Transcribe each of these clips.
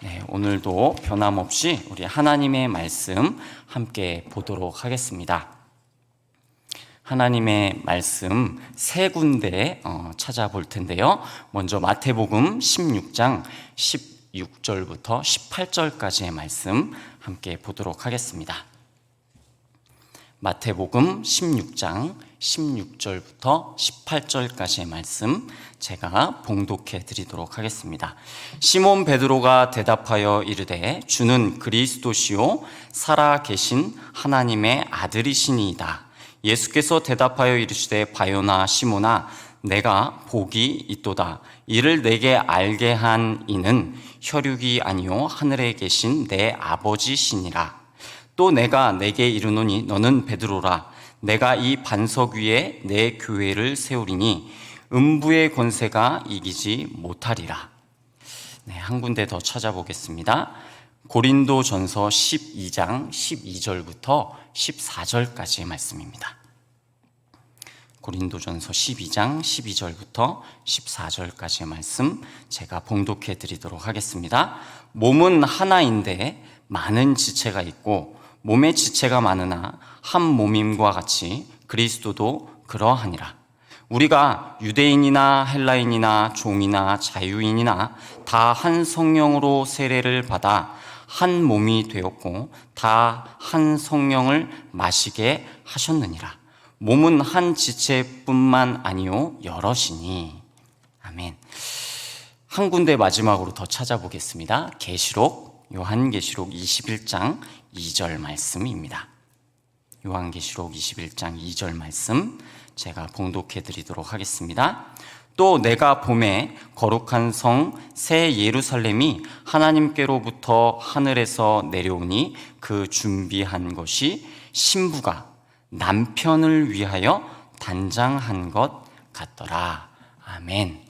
네, 오늘도 변함없이 우리 하나님의 말씀 함께 보도록 하겠습니다. 하나님의 말씀 세 군데 찾아볼 텐데요. 먼저 마태복음 16장 16절부터 18절까지의 말씀 함께 보도록 하겠습니다. 마태복음 16장 16절부터 18절까지의 말씀 제가 봉독해 드리도록 하겠습니다. 시몬 베드로가 대답하여 이르되 주는 그리스도시요 살아 계신 하나님의 아들이시니이다. 예수께서 대답하여 이르시되 바요나 시몬아 내가 복이 있도다. 이를 내게 알게 한 이는 혈육이 아니요 하늘에 계신 내 아버지시니라. 또 내가 내게 이르노니 너는 베드로라. 내가 이 반석 위에 내 교회를 세우리니 음부의 권세가 이기지 못하리라. 네, 한 군데 더 찾아보겠습니다. 고린도전서 12장 12절부터 14절까지의 말씀입니다. 고린도전서 12장 12절부터 14절까지의 말씀 제가 봉독해 드리도록 하겠습니다. 몸은 하나인데 많은 지체가 있고 몸의 지체가 많으나 한 몸임과 같이 그리스도도 그러하니라. 우리가 유대인이나 헬라인이나 종이나 자유인이나 다 한 성령으로 세례를 받아 한 몸이 되었고 다 한 성령을 마시게 하셨느니라. 몸은 한 지체뿐만 아니요 여럿이니. 아멘. 한 군데 마지막으로 더 찾아보겠습니다. 요한계시록 21장 2절 말씀입니다. 요한계시록 21장 2절 말씀 제가 봉독해 드리도록 하겠습니다. 또 내가 봄에 거룩한 성 새 예루살렘이 하나님께로부터 하늘에서 내려오니 그 준비한 것이 신부가 남편을 위하여 단장한 것 같더라. 아멘.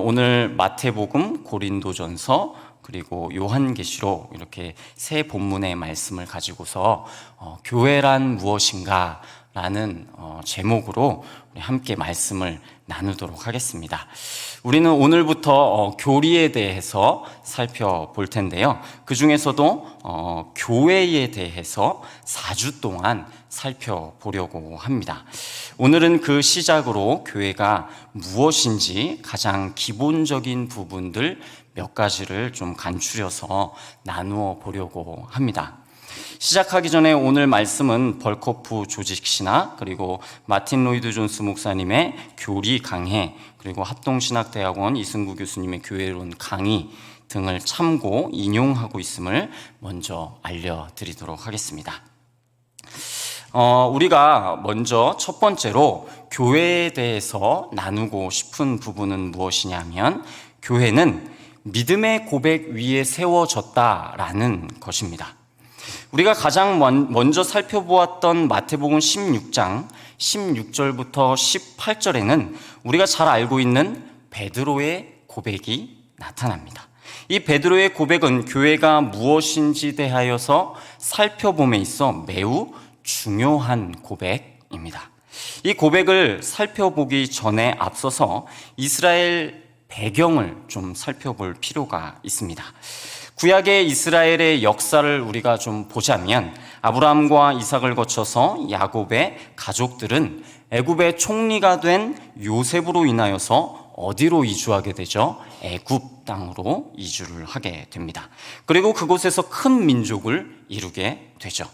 오늘 마태복음, 고린도전서 그리고 요한계시록 이렇게 세 본문의 말씀을 가지고서 교회란 무엇인가 라는 제목으로 우리 함께 말씀을 나누도록 하겠습니다. 우리는 오늘부터 교리에 대해서 살펴볼 텐데요. 그 중에서도 교회에 대해서 4주 동안 살펴보려고 합니다. 오늘은 그 시작으로 교회가 무엇인지 가장 기본적인 부분들 몇 가지를 좀 간추려서 나누어 보려고 합니다. 시작하기 전에 오늘 말씀은 벌코프 조직신학 그리고 마틴 로이드 존스 목사님의 교리 강해 그리고 합동신학대학원 이승구 교수님의 교회론 강의 등을 참고 인용하고 있음을 먼저 알려드리도록 하겠습니다. 우리가 먼저 첫 번째로 교회에 대해서 나누고 싶은 부분은 무엇이냐면 교회는 믿음의 고백 위에 세워졌다라는 것입니다. 우리가 가장 먼저 살펴보았던 마태복음 16장 16절부터 18절에는 우리가 잘 알고 있는 베드로의 고백이 나타납니다. 이 베드로의 고백은 교회가 무엇인지 대하여서 살펴봄에 있어 매우 중요한 고백입니다. 이 고백을 살펴보기 전에 앞서서 이스라엘 배경을 좀 살펴볼 필요가 있습니다. 구약의 이스라엘의 역사를 우리가 좀 보자면 아브라함과 이삭을 거쳐서 야곱의 가족들은 애굽의 총리가 된 요셉으로 인하여서 어디로 이주하게 되죠? 애굽 땅으로 이주를 하게 됩니다. 그리고 그곳에서 큰 민족을 이루게 되죠.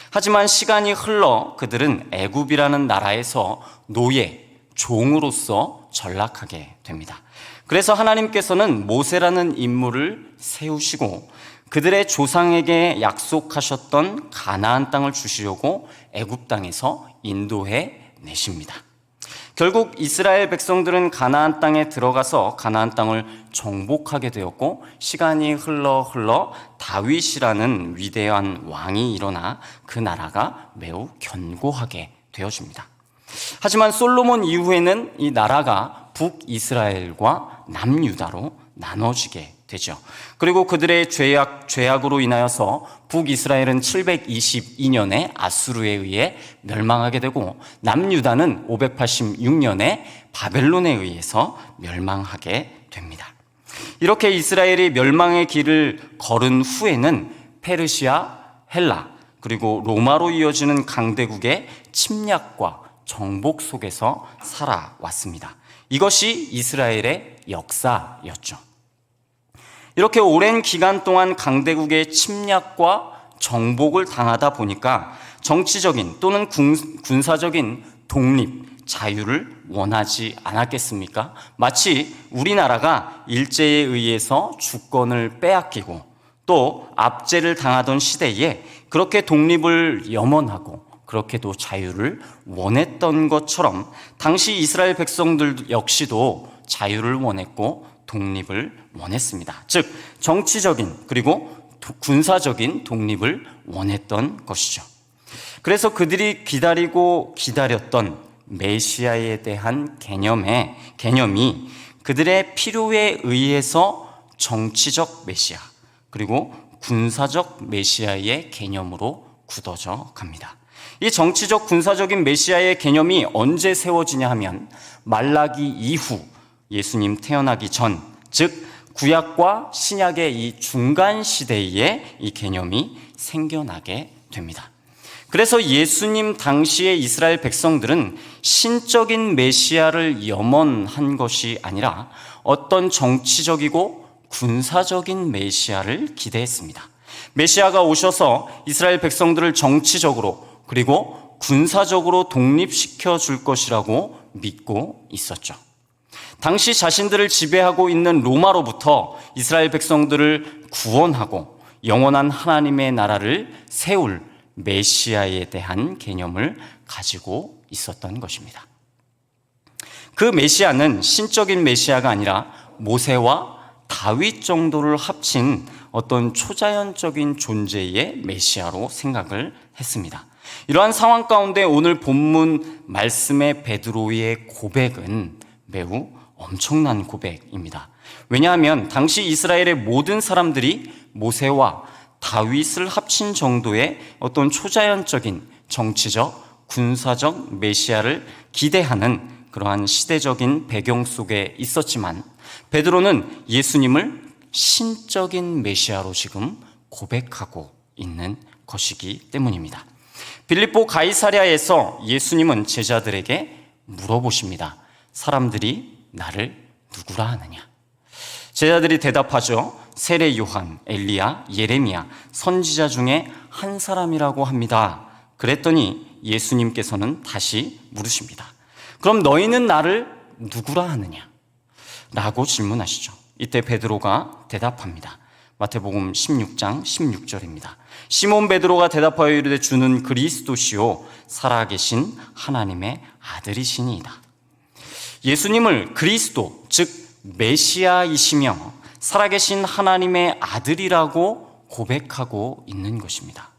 하지만 시간이 흘러 그들은 애굽이라는 나라에서 노예, 종으로서 전락하게 됩니다. 그래서 하나님께서는 모세라는 인물을 세우시고 그들의 조상에게 약속하셨던 가나안 땅을 주시려고 애굽 땅에서 인도해 내십니다. 결국 이스라엘 백성들은 가나안 땅에 들어가서 가나안 땅을 정복하게 되었고 시간이 흘러 다윗이라는 위대한 왕이 일어나 그 나라가 매우 견고하게 되어집니다. 하지만 솔로몬 이후에는 이 나라가 북이스라엘과 남유다로 나눠지게 되죠. 그리고 그들의 죄악으로 인하여서 북이스라엘은 722년에 아수르에 의해 멸망하게 되고 남유다는 586년에 바벨론에 의해서 멸망하게 됩니다. 이렇게 이스라엘이 멸망의 길을 걸은 후에는 페르시아, 헬라, 그리고 로마로 이어지는 강대국의 침략과 정복 속에서 살아왔습니다. 이것이 이스라엘의 역사였죠. 이렇게 오랜 기간 동안 강대국의 침략과 정복을 당하다 보니까 정치적인 또는 군사적인 독립, 자유를 원하지 않았겠습니까? 마치 우리나라가 일제에 의해서 주권을 빼앗기고 또 압제를 당하던 시대에 그렇게 독립을 염원하고 그렇게도 자유를 원했던 것처럼 당시 이스라엘 백성들 역시도 자유를 원했고 독립을 원했습니다. 즉 정치적인 그리고 군사적인 독립을 원했던 것이죠. 그래서 그들이 기다리고 기다렸던 메시아에 대한 개념이 그들의 필요에 의해서 정치적 메시아 그리고 군사적 메시아의 개념으로 굳어져 갑니다. 이 정치적 군사적인 메시아의 개념이 언제 세워지냐 하면 말라기 이후 예수님 태어나기 전, 즉 구약과 신약의 이 중간 시대에 이 개념이 생겨나게 됩니다. 그래서 예수님 당시의 이스라엘 백성들은 신적인 메시아를 염원한 것이 아니라 어떤 정치적이고 군사적인 메시아를 기대했습니다. 메시아가 오셔서 이스라엘 백성들을 정치적으로 그리고 군사적으로 독립시켜 줄 것이라고 믿고 있었죠. 당시 자신들을 지배하고 있는 로마로부터 이스라엘 백성들을 구원하고 영원한 하나님의 나라를 세울 메시아에 대한 개념을 가지고 있었던 것입니다. 그 메시아는 신적인 메시아가 아니라 모세와 다윗 정도를 합친 어떤 초자연적인 존재의 메시아로 생각을 했습니다. 이러한 상황 가운데 오늘 본문 말씀의 베드로의 고백은 매우 엄청난 고백입니다. 왜냐하면 당시 이스라엘의 모든 사람들이 모세와 다윗을 합친 정도의 어떤 초자연적인 정치적, 군사적 메시아를 기대하는 그러한 시대적인 배경 속에 있었지만 베드로는 예수님을 신적인 메시아로 지금 고백하고 있는 것이기 때문입니다. 빌립보 가이사랴에서 예수님은 제자들에게 물어보십니다. 사람들이 나를 누구라 하느냐? 제자들이 대답하죠. 세례 요한, 엘리야, 예레미야, 선지자 중에 한 사람이라고 합니다. 그랬더니 예수님께서는 다시 물으십니다. 그럼 너희는 나를 누구라 하느냐? 라고 질문하시죠. 이때 베드로가 대답합니다. 마태복음 16장 16절입니다. 시몬 베드로가 대답하여 이르되 주는 그리스도시요 살아계신 하나님의 아들이시니이다. 예수님을 그리스도, 즉 메시아이시며 살아계신 하나님의 아들이라고 고백하고 있는 것입니다.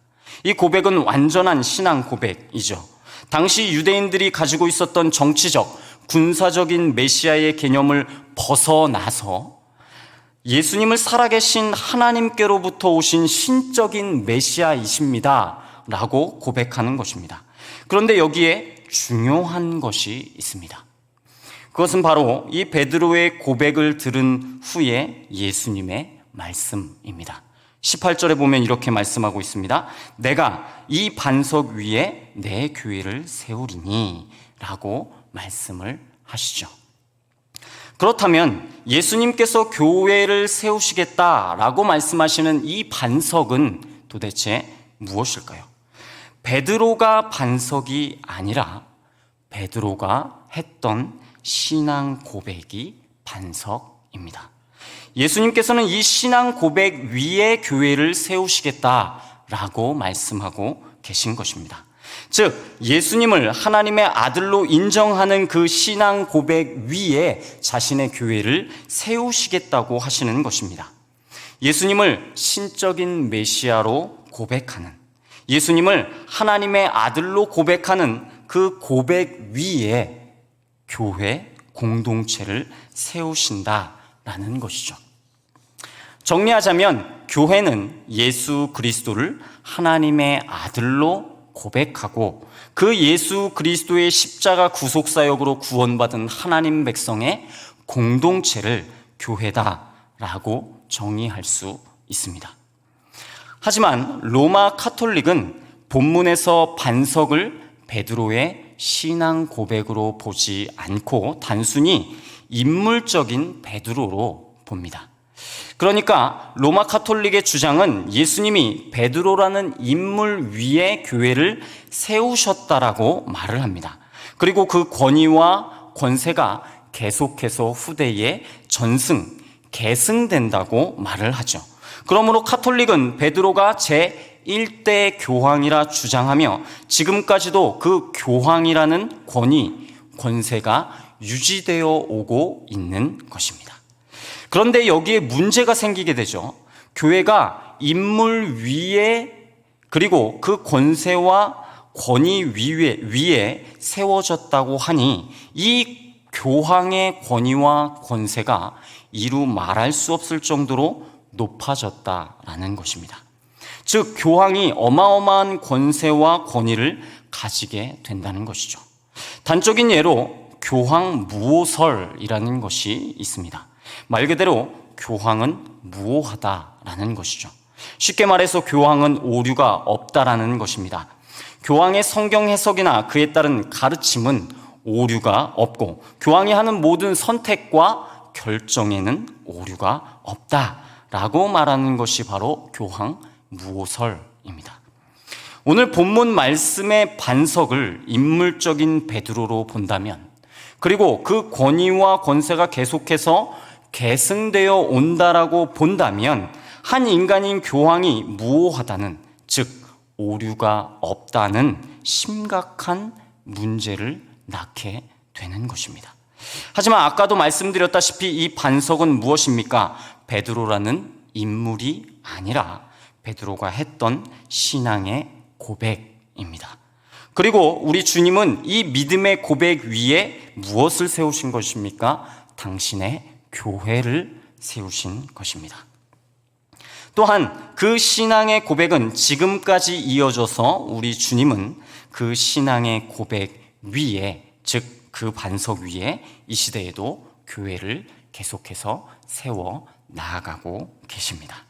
이 고백은 완전한 신앙 고백이죠. 당시 유대인들이 가지고 있었던 정치적, 군사적인 메시아의 개념을 벗어나서 예수님을 살아계신 하나님께로부터 오신 신적인 메시아이십니다 라고 고백하는 것입니다. 그런데 여기에 중요한 것이 있습니다. 그것은 바로 이 베드로의 고백을 들은 후에 예수님의 말씀입니다. 18절에 보면 이렇게 말씀하고 있습니다. 내가 이 반석 위에 내 교회를 세우리니 라고 말씀을 하시죠. 그렇다면 예수님께서 교회를 세우시겠다라고 말씀하시는 이 반석은 도대체 무엇일까요? 베드로가 반석이 아니라 베드로가 했던 신앙 고백이 반석입니다. 예수님께서는 이 신앙 고백 위에 교회를 세우시겠다라고 말씀하고 계신 것입니다. 즉 예수님을 하나님의 아들로 인정하는 그 신앙 고백 위에 자신의 교회를 세우시겠다고 하시는 것입니다. 예수님을 신적인 메시아로 고백하는, 예수님을 하나님의 아들로 고백하는 그 고백 위에 교회 공동체를 세우신다라는 것이죠. 정리하자면 교회는 예수 그리스도를 하나님의 아들로 고백하고 그 예수 그리스도의 십자가 구속 사역으로 구원받은 하나님 백성의 공동체를 교회다 라고 정의할 수 있습니다. 하지만 로마 카톨릭은 본문에서 반석을 베드로의 신앙 고백으로 보지 않고 단순히 인물적인 베드로로 봅니다. 그러니까 로마 카톨릭의 주장은 예수님이 베드로라는 인물 위에 교회를 세우셨다라고 말을 합니다. 그리고 그 권위와 권세가 계속해서 후대에 전승, 계승된다고 말을 하죠. 그러므로 카톨릭은 베드로가 제1대 교황이라 주장하며 지금까지도 그 교황이라는 권위, 권세가 유지되어 오고 있는 것입니다. 그런데 여기에 문제가 생기게 되죠. 교회가 인물 위에 그리고 그 권세와 권위 위에 세워졌다고 하니 이 교황의 권위와 권세가 이루 말할 수 없을 정도로 높아졌다라는 것입니다. 즉 교황이 어마어마한 권세와 권위를 가지게 된다는 것이죠. 단적인 예로 교황 무오설이라는 것이 있습니다. 말 그대로 교황은 무오하다라는 것이죠. 쉽게 말해서 교황은 오류가 없다라는 것입니다. 교황의 성경 해석이나 그에 따른 가르침은 오류가 없고 교황이 하는 모든 선택과 결정에는 오류가 없다라고 말하는 것이 바로 교황 무오설입니다. 오늘 본문 말씀의 반석을 인물적인 베드로로 본다면 그리고 그 권위와 권세가 계속해서 계승되어 온다라고 본다면 한 인간인 교황이 무오하다는 즉 오류가 없다는 심각한 문제를 낳게 되는 것입니다. 하지만 아까도 말씀드렸다시피 이 반석은 무엇입니까? 베드로라는 인물이 아니라 베드로가 했던 신앙의 고백입니다. 그리고 우리 주님은 이 믿음의 고백 위에 무엇을 세우신 것입니까? 당신의 교회를 세우신 것입니다. 또한 그 신앙의 고백은 지금까지 이어져서 우리 주님은 그 신앙의 고백 위에, 즉 그 반석 위에 이 시대에도 교회를 계속해서 세워 나아가고 계십니다.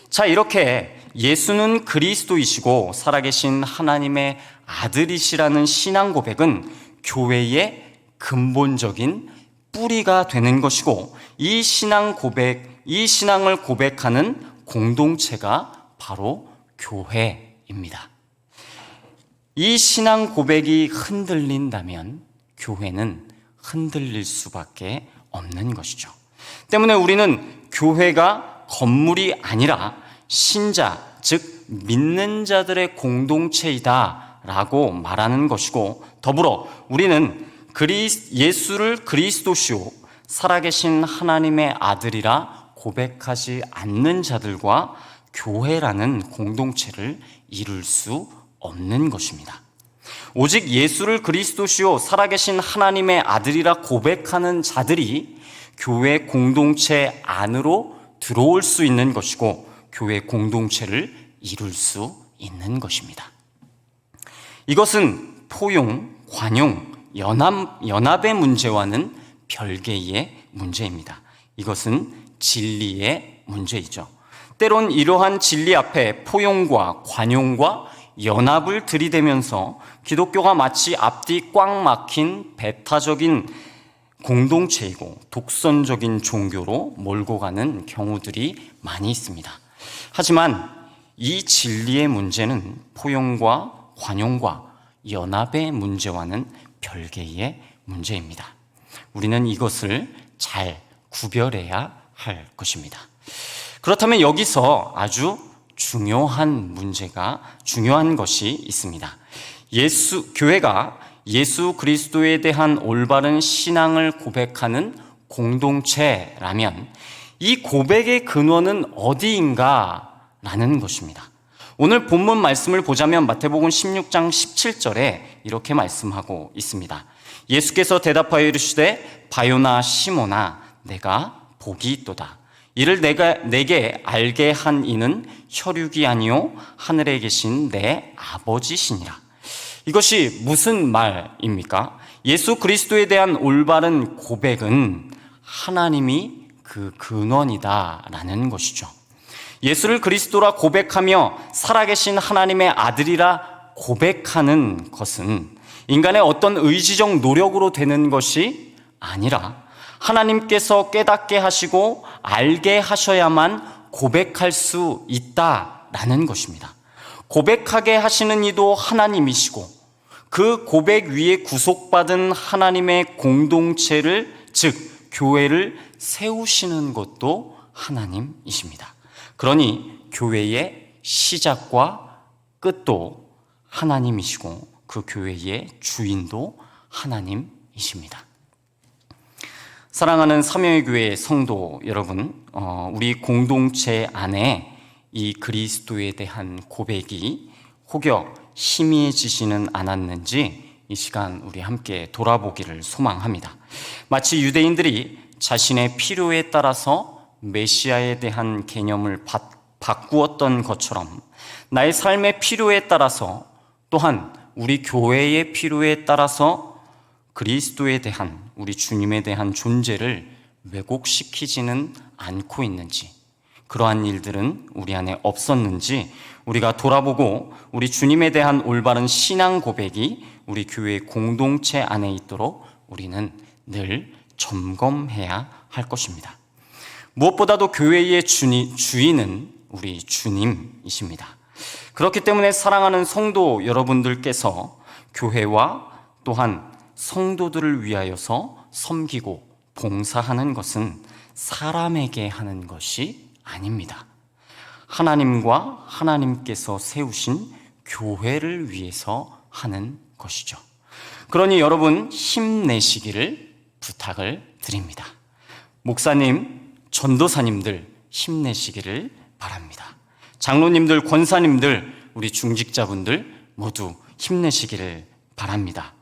자, 이렇게 예수는 그리스도이시고 살아계신 하나님의 아들이시라는 신앙 고백은 교회의 근본적인 뿌리가 되는 것이고 이 신앙을 고백하는 공동체가 바로 교회입니다. 이 신앙 고백이 흔들린다면 교회는 흔들릴 수밖에 없는 것이죠. 때문에 우리는 교회가 건물이 아니라 신자, 즉 믿는 자들의 공동체이다 라고 말하는 것이고 더불어 우리는 예수를 그리스도시요 살아계신 하나님의 아들이라 고백하지 않는 자들과 교회라는 공동체를 이룰 수 없는 것입니다. 오직 예수를 그리스도시요 살아계신 하나님의 아들이라 고백하는 자들이 교회 공동체 안으로 들어올 수 있는 것이고 교회 공동체를 이룰 수 있는 것입니다. 이것은 포용, 관용, 연합의 문제와는 별개의 문제입니다. 이것은 진리의 문제이죠. 때론 이러한 진리 앞에 포용과 관용과 연합을 들이대면서 기독교가 마치 앞뒤 꽉 막힌 배타적인 공동체이고 독선적인 종교로 몰고 가는 경우들이 많이 있습니다. 하지만 이 진리의 문제는 포용과 관용과 연합의 문제와는 별개의 문제입니다. 우리는 이것을 잘 구별해야 할 것입니다. 그렇다면 여기서 아주 중요한 것이 있습니다. 교회가 예수 그리스도에 대한 올바른 신앙을 고백하는 공동체라면 이 고백의 근원은 어디인가 라는 것입니다. 오늘 본문 말씀을 보자면 마태복음 16장 17절에 이렇게 말씀하고 있습니다. 예수께서 대답하여 이르시되 바요나 시몬아 내가 복이 있도다. 이를 내게 알게 한 이는 혈육이 아니요 하늘에 계신 내 아버지시니라. 이것이 무슨 말입니까? 예수 그리스도에 대한 올바른 고백은 하나님이 그 근원이다라는 것이죠. 예수를 그리스도라 고백하며 살아계신 하나님의 아들이라 고백하는 것은 인간의 어떤 의지적 노력으로 되는 것이 아니라 하나님께서 깨닫게 하시고 알게 하셔야만 고백할 수 있다라는 것입니다. 고백하게 하시는 이도 하나님이시고 그 고백 위에 구속받은 하나님의 공동체를, 즉 교회를 세우시는 것도 하나님이십니다. 그러니 교회의 시작과 끝도 하나님이시고 그 교회의 주인도 하나님이십니다. 사랑하는 삼위의 교회 성도 여러분, 우리 공동체 안에 이 그리스도에 대한 고백이 혹여 희미해지지는 않았는지 이 시간 우리 함께 돌아보기를 소망합니다. 마치 유대인들이 자신의 필요에 따라서 메시아에 대한 개념을 바꾸었던 것처럼 나의 삶의 필요에 따라서 또한 우리 교회의 필요에 따라서 그리스도에 대한, 우리 주님에 대한 존재를 왜곡시키지는 않고 있는지, 그러한 일들은 우리 안에 없었는지 우리가 돌아보고 우리 주님에 대한 올바른 신앙 고백이 우리 교회 공동체 안에 있도록 우리는 늘 점검해야 할 것입니다. 무엇보다도 교회의 주인은 우리 주님이십니다. 그렇기 때문에 사랑하는 성도 여러분들께서 교회와 또한 성도들을 위하여서 섬기고 봉사하는 것은 사람에게 하는 것이 아닙니다. 하나님과 하나님께서 세우신 교회를 위해서 하는 것이죠. 그러니 여러분 힘내시기를 부탁을 드립니다. 목사님, 전도사님들 힘내시기를 바랍니다. 장로님들, 권사님들, 우리 중직자분들 모두 힘내시기를 바랍니다.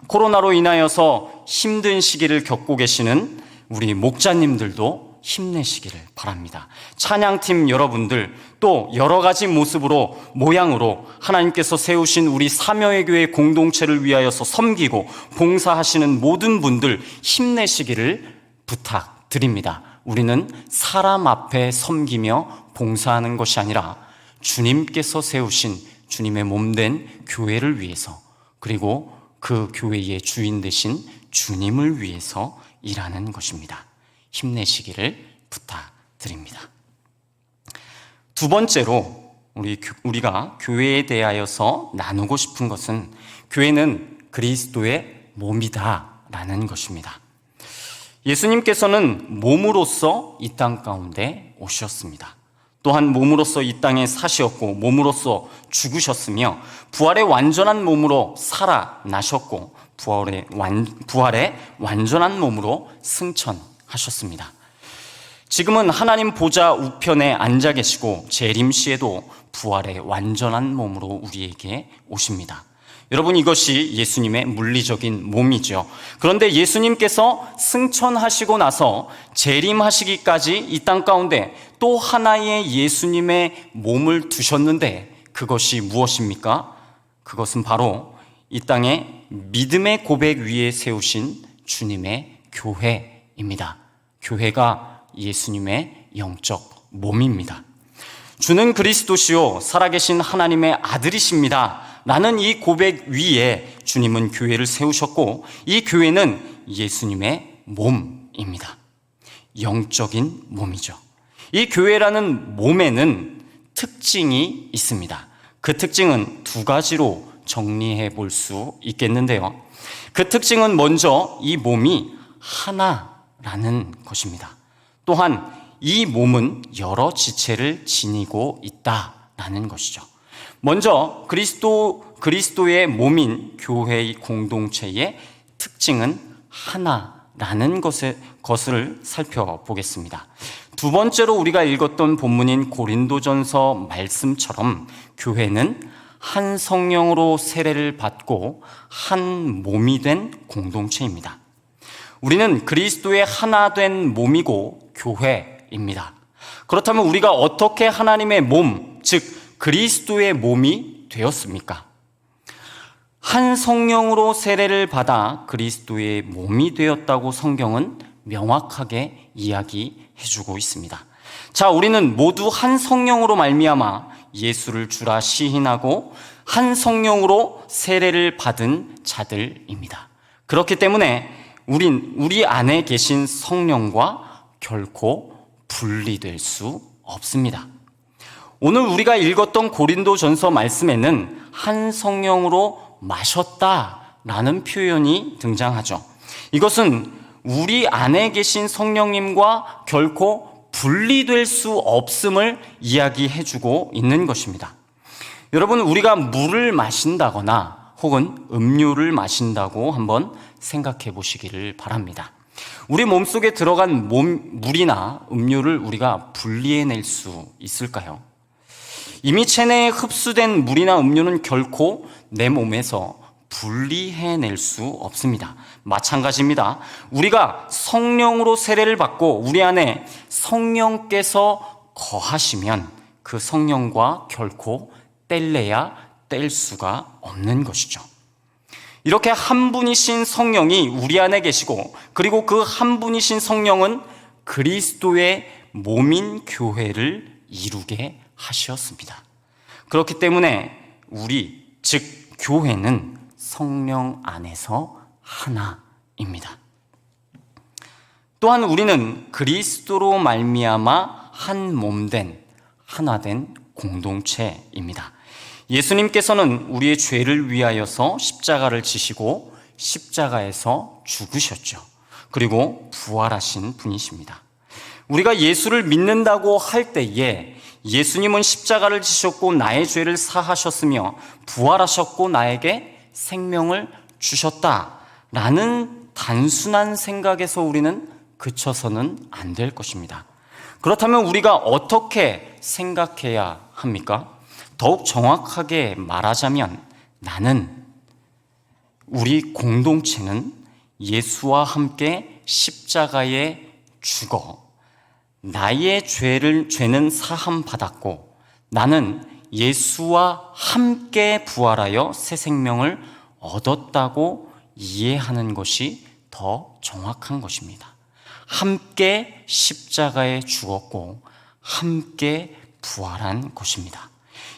코로나로 인하여서 힘든 시기를 겪고 계시는 우리 목자님들도 힘내시기를 바랍니다. 찬양팀 여러분들, 또 여러 가지 모습으로, 모양으로 하나님께서 세우신 우리 삼여의 교회 공동체를 위하여서 섬기고 봉사하시는 모든 분들 힘내시기를 부탁드립니다. 우리는 사람 앞에 섬기며 봉사하는 것이 아니라 주님께서 세우신 주님의 몸된 교회를 위해서, 그리고 그 교회의 주인 되신 주님을 위해서 일하는 것입니다. 힘내시기를 부탁드립니다. 두 번째로 우리가 교회에 대하여서 나누고 싶은 것은 교회는 그리스도의 몸이다라는 것입니다. 예수님께서는 몸으로서 이 땅 가운데 오셨습니다. 또한 몸으로서 이 땅에 사셨고 몸으로서 죽으셨으며 부활의 완전한 몸으로 살아나셨고 부활의 완전한 몸으로 승천하셨습니다. 지금은 하나님 보좌 우편에 앉아 계시고 재림시에도 부활의 완전한 몸으로 우리에게 오십니다. 여러분, 이것이 예수님의 물리적인 몸이죠. 그런데 예수님께서 승천하시고 나서 재림하시기까지 이 땅 가운데 또 하나의 예수님의 몸을 두셨는데 그것이 무엇입니까? 그것은 바로 이 땅에 믿음의 고백 위에 세우신 주님의 교회입니다. 교회가 예수님의 영적 몸입니다. 주는 그리스도시요 살아계신 하나님의 아들이십니다 라는 이 고백 위에 주님은 교회를 세우셨고, 이 교회는 예수님의 몸입니다. 영적인 몸이죠. 이 교회라는 몸에는 특징이 있습니다. 그 특징은 두 가지로 정리해 볼 수 있겠는데요. 그 특징은 먼저 이 몸이 하나라는 것입니다. 또한 이 몸은 여러 지체를 지니고 있다라는 것이죠. 먼저 그리스도의 몸인 교회의 공동체의 특징은 하나라는 것을 살펴보겠습니다. 두 번째로 우리가 읽었던 본문인 고린도전서 말씀처럼 교회는 한 성령으로 세례를 받고 한 몸이 된 공동체입니다. 우리는 그리스도의 하나 된 몸이고 교회입니다. 그렇다면 우리가 어떻게 하나님의 몸, 즉 그리스도의 몸이 되었습니까? 한 성령으로 세례를 받아 그리스도의 몸이 되었다고 성경은 명확하게 이야기해주고 있습니다. 자, 우리는 모두 한 성령으로 말미암아 예수를 주라 시인하고 한 성령으로 세례를 받은 자들입니다. 그렇기 때문에 우리 안에 계신 성령과 결코 분리될 수 없습니다. 오늘 우리가 읽었던 고린도전서 말씀에는 한 성령으로 마셨다라는 표현이 등장하죠. 이것은 우리 안에 계신 성령님과 결코 분리될 수 없음을 이야기해주고 있는 것입니다. 여러분, 우리가 물을 마신다거나 혹은 음료를 마신다고 한번 생각해 보시기를 바랍니다. 우리 몸속에 들어간 물이나 음료를 우리가 분리해낼 수 있을까요? 이미 체내에 흡수된 물이나 음료는 결코 내 몸에서 분리해낼 수 없습니다. 마찬가지입니다. 우리가 성령으로 세례를 받고 우리 안에 성령께서 거하시면 그 성령과 결코 뗄래야 뗄 수가 없는 것이죠. 이렇게 한 분이신 성령이 우리 안에 계시고, 그리고 그 한 분이신 성령은 그리스도의 몸인 교회를 이루게 하셨습니다. 그렇기 때문에 우리, 즉 교회는 성령 안에서 하나입니다. 또한 우리는 그리스도로 말미암아 한 몸된 하나된 공동체입니다. 예수님께서는 우리의 죄를 위하여서 십자가를 지시고 십자가에서 죽으셨죠. 그리고 부활하신 분이십니다. 우리가 예수를 믿는다고 할 때에 예수님은 십자가를 지셨고 나의 죄를 사하셨으며 부활하셨고 나에게 생명을 주셨다라는 단순한 생각에서 우리는 그쳐서는 안 될 것입니다. 그렇다면 우리가 어떻게 생각해야 합니까? 더욱 정확하게 말하자면 우리 공동체는 예수와 함께 십자가에 죽어 나의 죄는 사함 받았고 나는 예수와 함께 부활하여 새 생명을 얻었다고 이해하는 것이 더 정확한 것입니다. 함께 십자가에 죽었고 함께 부활한 것입니다.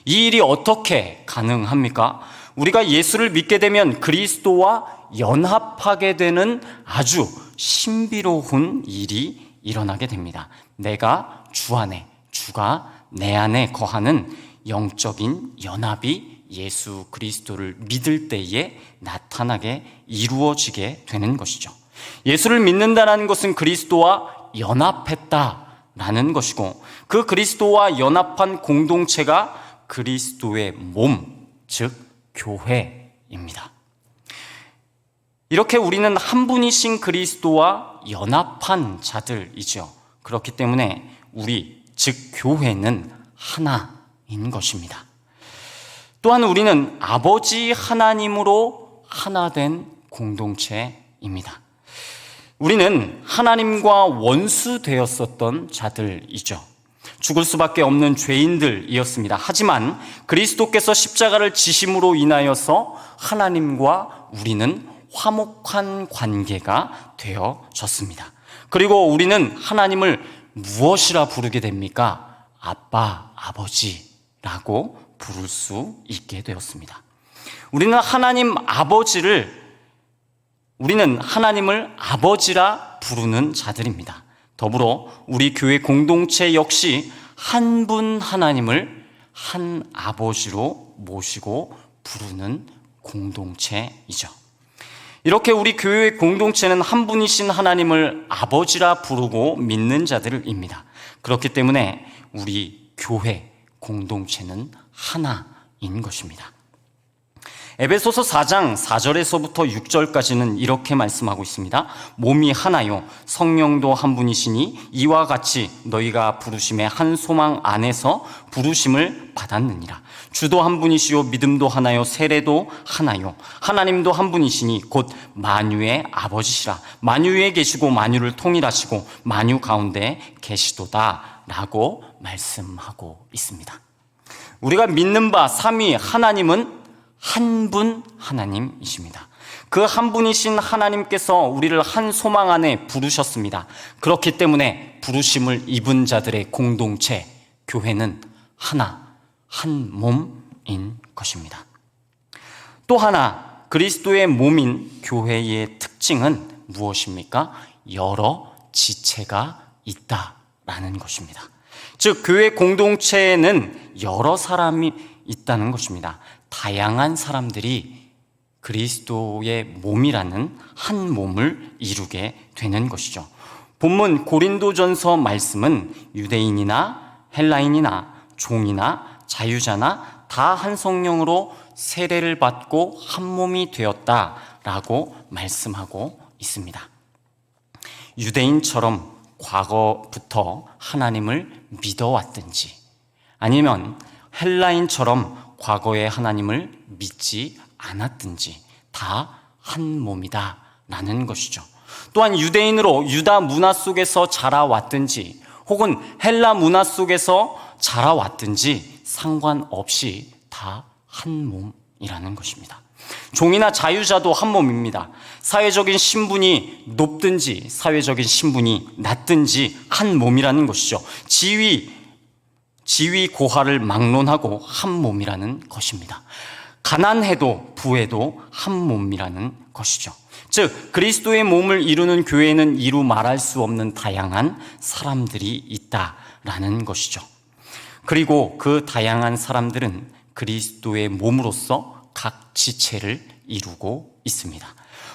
이 일이 어떻게 가능합니까? 우리가 예수를 믿게 되면 그리스도와 연합하게 되는 아주 신비로운 일이 일어나게 됩니다. 내가 주 안에, 주가 내 안에 거하는 영적인 연합이 예수 그리스도를 믿을 때에 나타나게 이루어지게 되는 것이죠. 예수를 믿는다는 것은 그리스도와 연합했다라는 것이고, 그 그리스도와 연합한 공동체가 그리스도의 몸, 즉 교회입니다. 이렇게 우리는 한 분이신 그리스도와 연합한 자들이죠. 그렇기 때문에 우리, 즉 교회는 하나인 것입니다. 또한 우리는 아버지 하나님으로 하나된 공동체입니다. 우리는 하나님과 원수되었었던 자들이죠. 죽을 수밖에 없는 죄인들이었습니다. 하지만 그리스도께서 십자가를 지심으로 인하여서 하나님과 우리는 화목한 관계가 되어졌습니다. 그리고 우리는 하나님을 무엇이라 부르게 됩니까? 아빠, 아버지라고 부를 수 있게 되었습니다. 우리는 하나님을 아버지라 부르는 자들입니다. 더불어 우리 교회 공동체 역시 한 분 하나님을 한 아버지로 모시고 부르는 공동체이죠. 이렇게 우리 교회 공동체는 한 분이신 하나님을 아버지라 부르고 믿는 자들입니다. 그렇기 때문에 우리 교회 공동체는 하나인 것입니다. 에베소서 4장 4절에서부터 6절까지는 이렇게 말씀하고 있습니다. 몸이 하나요 성령도 한 분이시니 이와 같이 너희가 부르심의 한 소망 안에서 부르심을 받았느니라. 주도 한 분이시요 믿음도 하나요 세례도 하나요 하나님도 한 분이시니 곧 만유의 아버지시라. 만유에 계시고 만유를 통일하시고 만유 가운데 계시도다 라고 말씀하고 있습니다. 우리가 믿는 바 삼위 하나님은 한 분 하나님이십니다. 그 한 분이신 하나님께서 우리를 한 소망 안에 부르셨습니다. 그렇기 때문에 부르심을 입은 자들의 공동체, 교회는 하나, 한 몸인 것입니다. 또 하나, 그리스도의 몸인 교회의 특징은 무엇입니까? 여러 지체가 있다라는 것입니다. 즉, 교회 공동체에는 여러 사람이 있다는 것입니다. 다양한 사람들이 그리스도의 몸이라는 한 몸을 이루게 되는 것이죠. 본문 고린도전서 말씀은 유대인이나 헬라인이나 종이나 자유자나 다 한 성령으로 세례를 받고 한 몸이 되었다라고 말씀하고 있습니다. 유대인처럼 과거부터 하나님을 믿어왔든지 아니면 헬라인처럼 과거에 하나님을 믿지 않았든지 다 한 몸이다 라는 것이죠. 또한 유대인으로 유다 문화 속에서 자라왔든지 혹은 헬라 문화 속에서 자라왔든지 상관없이 다 한 몸이라는 것입니다. 종이나 자유자도 한 몸입니다. 사회적인 신분이 높든지 사회적인 신분이 낮든지 한 몸이라는 것이죠. 지위 고하를 막론하고 한 몸이라는 것입니다. 가난해도 부해도 한 몸이라는 것이죠. 즉, 그리스도의 몸을 이루는 교회는 이루 말할 수 없는 다양한 사람들이 있다라는 것이죠. 그리고 그 다양한 사람들은 그리스도의 몸으로서 각 지체를 이루고 있습니다.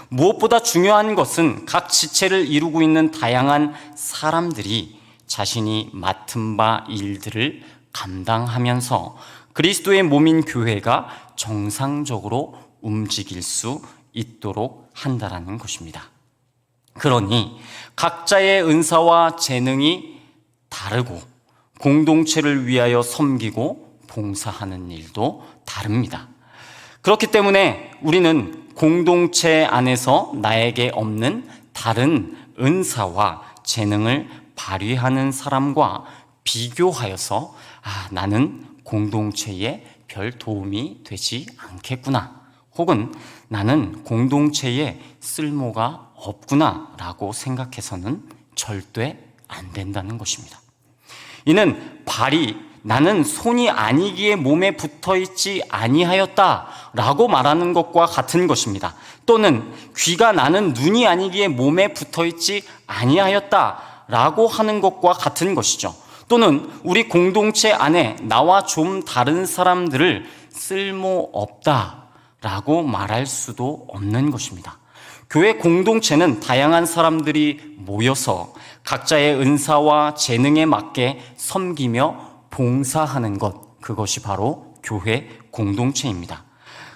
무엇보다 중요한 것은 각 지체를 이루고 있는 다양한 사람들이 자신이 맡은 바 일들을 감당하면서 그리스도의 몸인 교회가 정상적으로 움직일 수 있도록 한다는 것입니다. 그러니 각자의 은사와 재능이 다르고 공동체를 위하여 섬기고 봉사하는 일도 다릅니다. 그렇기 때문에 우리는 공동체 안에서 나에게 없는 다른 은사와 재능을 발휘하는 사람과 비교하여서 나는 공동체에 별 도움이 되지 않겠구나, 혹은 나는 공동체에 쓸모가 없구나 라고 생각해서는 절대 안 된다는 것입니다. 이는 나는 손이 아니기에 몸에 붙어있지 아니하였다 라고 말하는 것과 같은 것입니다. 또는 귀가 나는 눈이 아니기에 몸에 붙어있지 아니하였다 라고 하는 것과 같은 것이죠. 또는 우리 공동체 안에 나와 좀 다른 사람들을 쓸모없다 라고 말할 수도 없는 것입니다. 교회 공동체는 다양한 사람들이 모여서 각자의 은사와 재능에 맞게 섬기며 봉사하는 것, 그것이 바로 교회 공동체입니다.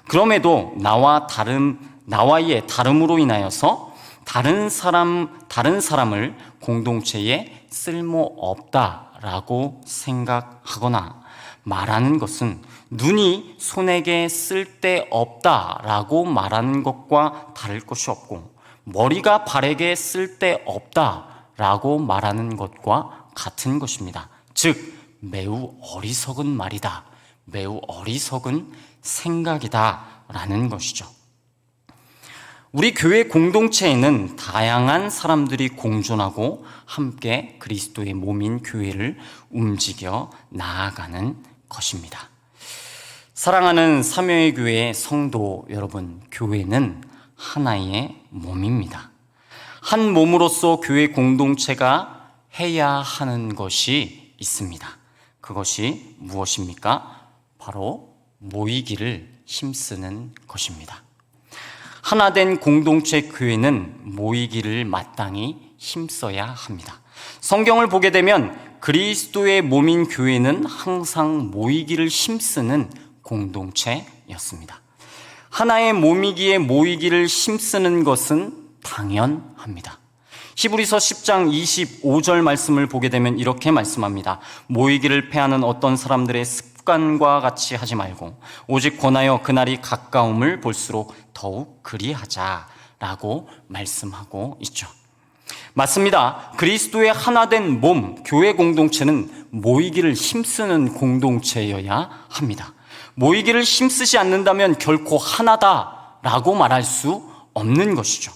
그럼에도 나와의 다름으로 인하여서 다른 사람을 공동체에 쓸모없다라고 생각하거나 말하는 것은 눈이 손에게 쓸데없다라고 말하는 것과 다를 것이 없고, 머리가 발에게 쓸데없다라고 말하는 것과 같은 것입니다. 즉, 매우 어리석은 말이다, 매우 어리석은 생각이다 라는 것이죠. 우리 교회 공동체에는 다양한 사람들이 공존하고 함께 그리스도의 몸인 교회를 움직여 나아가는 것입니다. 사랑하는 삼위의 교회의 성도 여러분, 교회는 하나의 몸입니다. 한 몸으로서 교회 공동체가 해야 하는 것이 있습니다. 그것이 무엇입니까? 바로 모이기를 힘쓰는 것입니다. 하나된 공동체 교회는 모이기를 마땅히 힘써야 합니다. 성경을 보게 되면 그리스도의 몸인 교회는 항상 모이기를 힘쓰는 공동체였습니다. 하나의 몸이기에 모이기를 힘쓰는 것은 당연합니다. 히브리서 10장 25절 말씀을 보게 되면 이렇게 말씀합니다. 모이기를 패하는 어떤 사람들의 습관과 같이 하지 말고 오직 권하여 그날이 가까움을 볼수록 더욱 그리하자라고 말씀하고 있죠. 맞습니다. 그리스도의 하나된 몸, 교회 공동체는 모이기를 힘쓰는 공동체여야 합니다. 모이기를 힘쓰지 않는다면 결코 하나다라고 말할 수 없는 것이죠.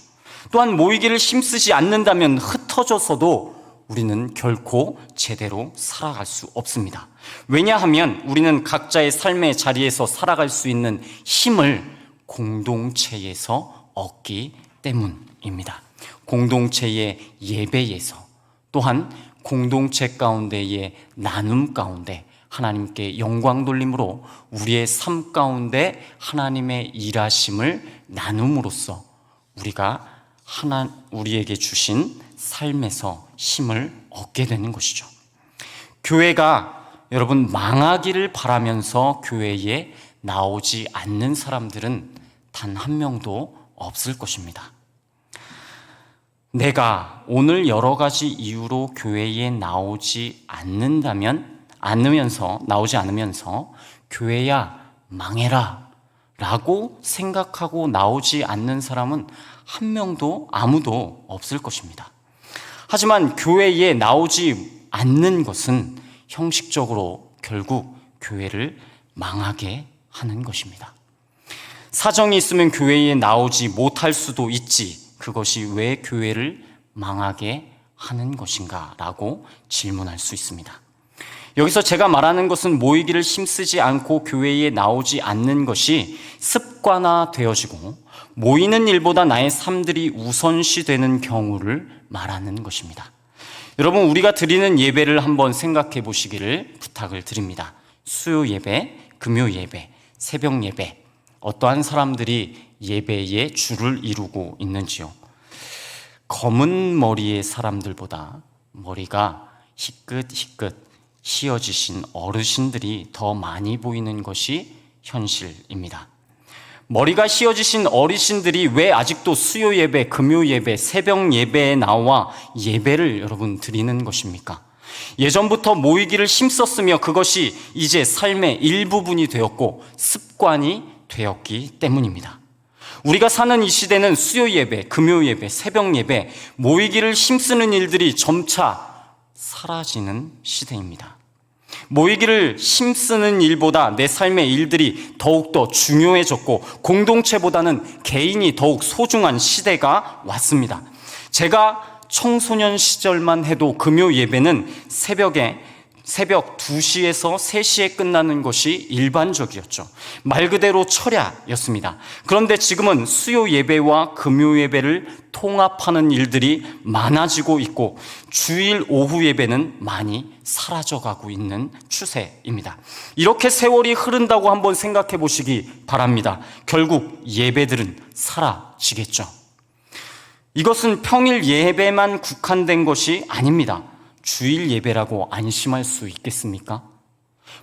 또한 모이기를 힘쓰지 않는다면 흩어져서도 우리는 결코 제대로 살아갈 수 없습니다. 왜냐하면 우리는 각자의 삶의 자리에서 살아갈 수 있는 힘을 공동체에서 얻기 때문입니다. 공동체의 예배에서, 또한 공동체 가운데의 나눔 가운데 하나님께 영광 돌림으로 우리의 삶 가운데 하나님의 일하심을 나눔으로써 우리에게 주신 삶에서 힘을 얻게 되는 것이죠. 교회가 여러분 망하기를 바라면서 교회에 나오지 않는 사람들은 단 한 명도 없을 것입니다. 내가 오늘 여러 가지 이유로 교회에 나오지 않으면서 교회야 망해라 라고 생각하고 나오지 않는 사람은 한 명도 아무도 없을 것입니다. 하지만 교회에 나오지 않는 것은 형식적으로 결국 교회를 망하게 하는 것입니다. 사정이 있으면 교회에 나오지 못할 수도 있지, 그것이 왜 교회를 망하게 하는 것인가 라고 질문할 수 있습니다. 여기서 제가 말하는 것은 모이기를 힘쓰지 않고 교회에 나오지 않는 것이 습관화되어지고 모이는 일보다 나의 삶들이 우선시되는 경우를 말하는 것입니다. 여러분, 우리가 드리는 예배를 한번 생각해 보시기를 부탁을 드립니다. 수요 예배, 금요 예배, 새벽 예배, 어떠한 사람들이 예배에 줄을 이루고 있는지요? 검은 머리의 사람들보다 머리가 희끗희끗 휘어지신 어르신들이 더 많이 보이는 것이 현실입니다. 머리가 휘어지신 어르신들이 왜 아직도 수요 예배, 금요 예배, 새벽 예배에 나와 예배를 여러분 드리는 것입니까? 예전부터 모이기를 힘썼으며 그것이 이제 삶의 일부분이 되었고 습관이 되었기 때문입니다. 우리가 사는 이 시대는 수요 예배, 금요 예배, 새벽 예배, 모이기를 힘쓰는 일들이 점차 사라지는 시대입니다. 모이기를 힘쓰는 일보다 내 삶의 일들이 더욱더 중요해졌고 공동체보다는 개인이 더욱 소중한 시대가 왔습니다. 제가 청소년 시절만 해도 금요 예배는 새벽 2시에서 3시에 끝나는 것이 일반적이었죠. 말 그대로 철야였습니다. 그런데 지금은 수요 예배와 금요 예배를 통합하는 일들이 많아지고 있고 주일 오후 예배는 많이 사라져가고 있는 추세입니다. 이렇게 세월이 흐른다고 한번 생각해 보시기 바랍니다. 결국 예배들은 사라지겠죠. 이것은 평일 예배만 국한된 것이 아닙니다. 주일 예배라고 안심할 수 있겠습니까?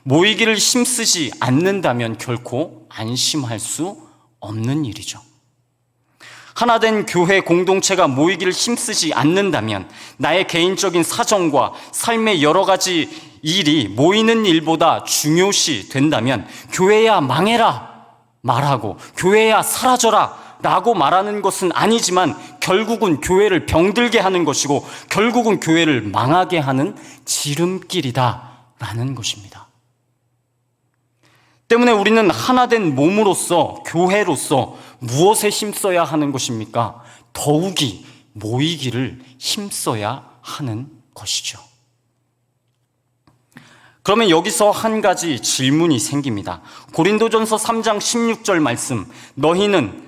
모이기를 힘쓰지 않는다면 결코 안심할 수 없는 일이죠. 하나된 교회 공동체가 모이기를 힘쓰지 않는다면 나의 개인적인 사정과 삶의 여러 가지 일이 모이는 일보다 중요시 된다면 교회야 망해라 말하고 교회야 사라져라 라고 말하는 것은 아니지만 결국은 교회를 병들게 하는 것이고 결국은 교회를 망하게 하는 지름길이다라는 것입니다. 때문에 우리는 하나된 몸으로서 교회로서 무엇에 힘써야 하는 것입니까? 더욱이 모이기를 힘써야 하는 것이죠. 그러면 여기서 한 가지 질문이 생깁니다. 고린도전서 3장 16절 말씀,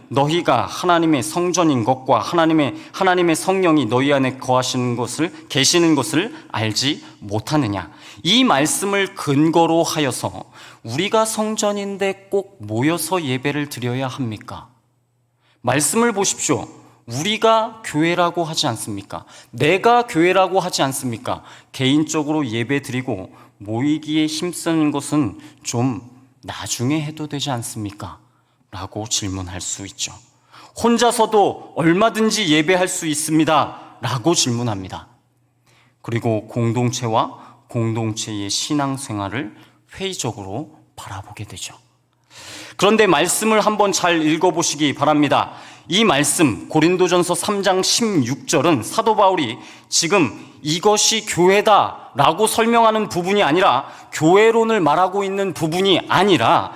너희가 하나님의 성전인 것과 하나님의 성령이 너희 안에 계시는 것을 알지 못하느냐? 이 말씀을 근거로 하여서 우리가 성전인데 꼭 모여서 예배를 드려야 합니까? 말씀을 보십시오. 우리가 교회라고 하지 않습니까? 내가 교회라고 하지 않습니까? 개인적으로 예배 드리고 모이기에 힘쓰는 것은 좀 나중에 해도 되지 않습니까? 라고 질문할 수 있죠. 혼자서도 얼마든지 예배할 수 있습니다. 라고 질문합니다. 그리고 공동체와 공동체의 신앙생활을 회의적으로 바라보게 되죠. 그런데 말씀을 한번 잘 읽어보시기 바랍니다. 이 말씀 고린도전서 3장 16절은 사도 바울이 지금 이것이 교회다 라고 설명하는 부분이 아니라 교회론을 말하고 있는 부분이 아니라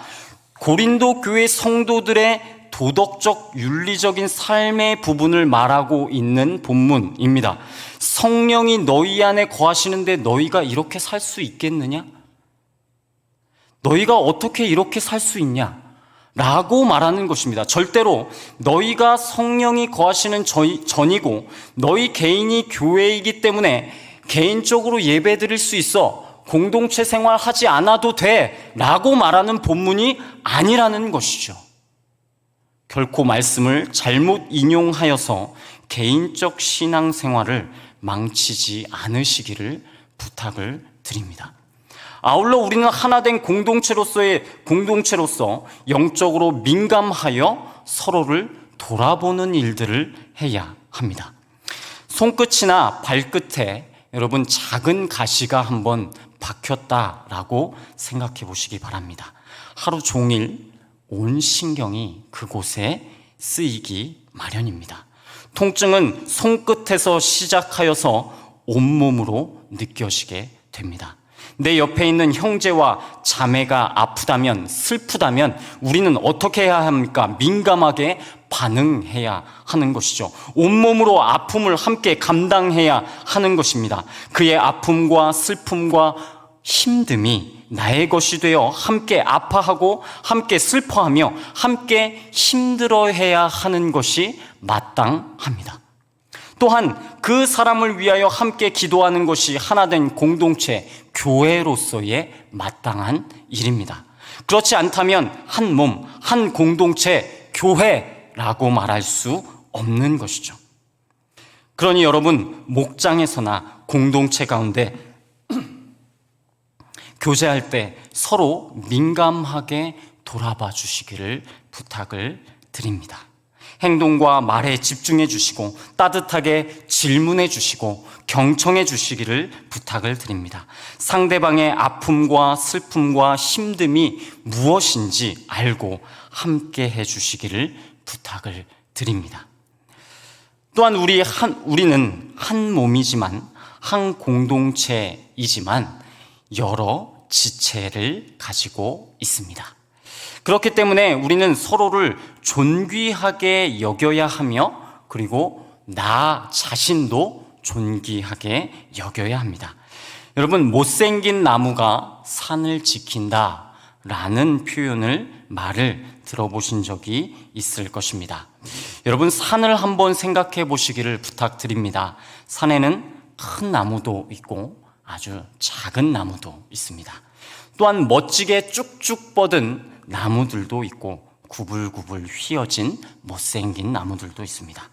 고린도 교회 성도들의 도덕적, 윤리적인 삶의 부분을 말하고 있는 본문입니다. 성령이 너희 안에 거하시는데 너희가 이렇게 살 수 있겠느냐? 너희가 어떻게 이렇게 살 수 있냐? 라고 말하는 것입니다. 절대로 너희가 성령이 거하시는 전이고 너희 개인이 교회이기 때문에 개인적으로 예배 드릴 수 있어 공동체 생활하지 않아도 돼 라고 말하는 본문이 아니라는 것이죠. 결코 말씀을 잘못 인용하여서 개인적 신앙생활을 망치지 않으시기를 부탁을 드립니다. 아울러 우리는 하나된 공동체로서 영적으로 민감하여 서로를 돌아보는 일들을 해야 합니다. 손끝이나 발끝에 여러분 작은 가시가 한번 박혔다라고 생각해 보시기 바랍니다. 하루 종일 온 신경이 그곳에 쓰이기 마련입니다. 통증은 손끝에서 시작하여서 온몸으로 느껴지게 됩니다. 내 옆에 있는 형제와 자매가 아프다면, 슬프다면 우리는 어떻게 해야 합니까? 민감하게 반응해야 하는 것이죠. 온몸으로 아픔을 함께 감당해야 하는 것입니다. 그의 아픔과 슬픔과 힘듦이 나의 것이 되어 함께 아파하고 함께 슬퍼하며 함께 힘들어해야 하는 것이 마땅합니다. 또한 그 사람을 위하여 함께 기도하는 것이 하나된 공동체, 교회로서의 마땅한 일입니다. 그렇지 않다면 한 몸, 한 공동체, 교회라고 말할 수 없는 것이죠. 그러니 여러분, 목장에서나 공동체 가운데 교제할 때 서로 민감하게 돌아봐 주시기를 부탁을 드립니다. 행동과 말에 집중해 주시고 따뜻하게 질문해 주시고 경청해 주시기를 부탁을 드립니다. 상대방의 아픔과 슬픔과 힘듦이 무엇인지 알고 함께 해 주시기를 부탁을 드립니다. 또한 우리는 한 몸이지만 한 공동체이지만 여러 지체를 가지고 있습니다. 그렇기 때문에 우리는 서로를 존귀하게 여겨야 하며 그리고 나 자신도 존귀하게 여겨야 합니다. 여러분, 못생긴 나무가 산을 지킨다 라는 말을 들어보신 적이 있을 것입니다. 여러분, 산을 한번 생각해 보시기를 부탁드립니다. 산에는 큰 나무도 있고 아주 작은 나무도 있습니다. 또한 멋지게 쭉쭉 뻗은 나무들도 있고 구불구불 휘어진 못생긴 나무들도 있습니다.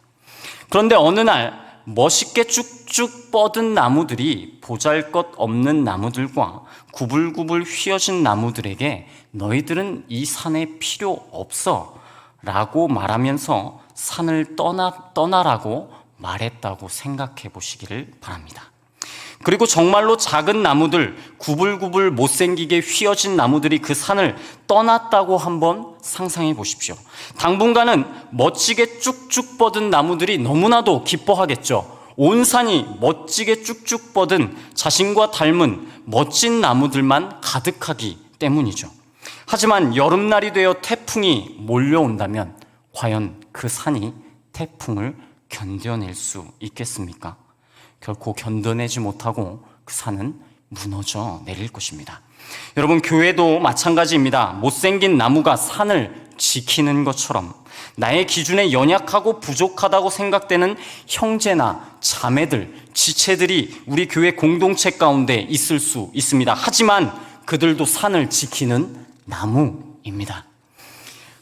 그런데 어느 날 멋있게 쭉쭉 뻗은 나무들이 보잘것없는 나무들과 구불구불 휘어진 나무들에게 너희들은 이 산에 필요 없어 라고 말하면서 산을 떠나라고 말했다고 생각해 보시기를 바랍니다. 그리고 정말로 작은 나무들, 구불구불 못생기게 휘어진 나무들이 그 산을 떠났다고 한번 상상해 보십시오. 당분간은 멋지게 쭉쭉 뻗은 나무들이 너무나도 기뻐하겠죠. 온 산이 멋지게 쭉쭉 뻗은 자신과 닮은 멋진 나무들만 가득하기 때문이죠. 하지만 여름날이 되어 태풍이 몰려온다면 과연 그 산이 태풍을 견뎌낼 수 있겠습니까? 결코 견뎌내지 못하고 그 산은 무너져 내릴 것입니다. 여러분, 교회도 마찬가지입니다. 못생긴 나무가 산을 지키는 것처럼 나의 기준에 연약하고 부족하다고 생각되는 형제나 자매들, 지체들이 우리 교회 공동체 가운데 있을 수 있습니다. 하지만 그들도 산을 지키는 나무입니다.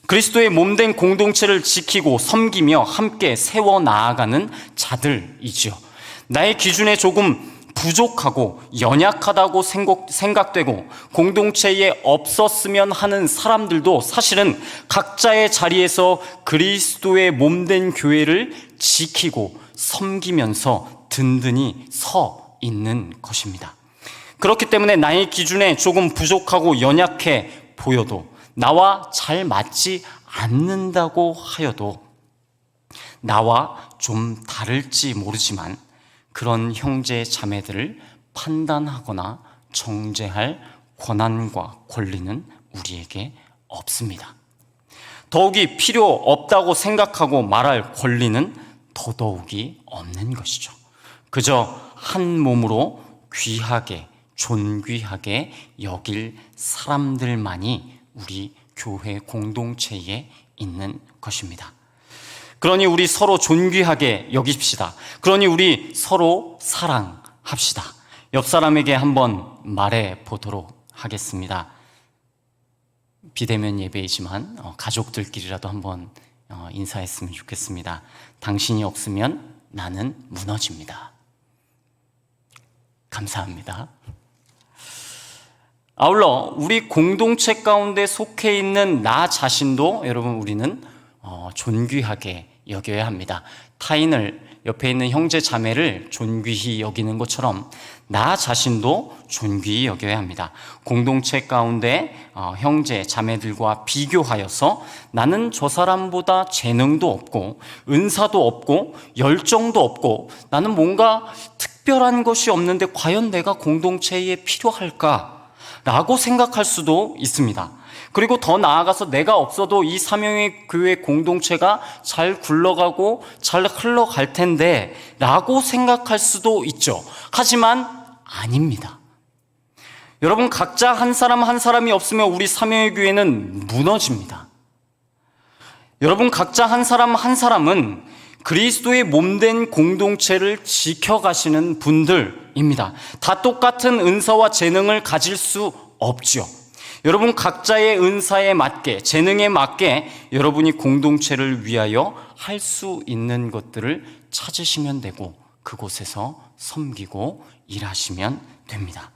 그리스도의 몸된 공동체를 지키고 섬기며 함께 세워 나아가는 자들이지요. 나의 기준에 조금 부족하고 연약하다고 생각되고 공동체에 없었으면 하는 사람들도 사실은 각자의 자리에서 그리스도의 몸된 교회를 지키고 섬기면서 든든히 서 있는 것입니다. 그렇기 때문에 나의 기준에 조금 부족하고 연약해 보여도 나와 잘 맞지 않는다고 하여도 나와 좀 다를지 모르지만 그런 형제 자매들을 판단하거나 정죄할 권한과 권리는 우리에게 없습니다. 더욱이 필요 없다고 생각하고 말할 권리는 더더욱이 없는 것이죠. 그저 한 몸으로 귀하게, 존귀하게 여길 사람들만이 우리 교회 공동체에 있는 것입니다. 그러니 우리 서로 존귀하게 여깁시다. 그러니 우리 서로 사랑합시다. 옆 사람에게 한번 말해 보도록 하겠습니다. 비대면 예배이지만 가족들끼리라도 한번 인사했으면 좋겠습니다. 당신이 없으면 나는 무너집니다. 감사합니다. 아울러 우리 공동체 가운데 속해 있는 나 자신도 여러분 우리는 존귀하게 여겨야 합니다. 타인을, 옆에 있는 형제 자매를 존귀히 여기는 것처럼 나 자신도 존귀히 여겨야 합니다. 공동체 가운데 형제 자매들과 비교하여서 나는 저 사람보다 재능도 없고 은사도 없고 열정도 없고 나는 뭔가 특별한 것이 없는데 과연 내가 공동체에 필요할까? 라고 생각할 수도 있습니다. 그리고 더 나아가서 내가 없어도 이 사명의 교회 공동체가 잘 굴러가고 잘 흘러갈 텐데 라고 생각할 수도 있죠. 하지만 아닙니다. 여러분, 각자 한 사람 한 사람이 없으면 우리 사명의 교회는 무너집니다. 여러분, 각자 한 사람 한 사람은 그리스도의 몸된 공동체를 지켜가시는 분들입니다. 다 똑같은 은사와 재능을 가질 수 없죠. 여러분, 각자의 은사에 맞게, 재능에 맞게 여러분이 공동체를 위하여 할 수 있는 것들을 찾으시면 되고 그곳에서 섬기고 일하시면 됩니다.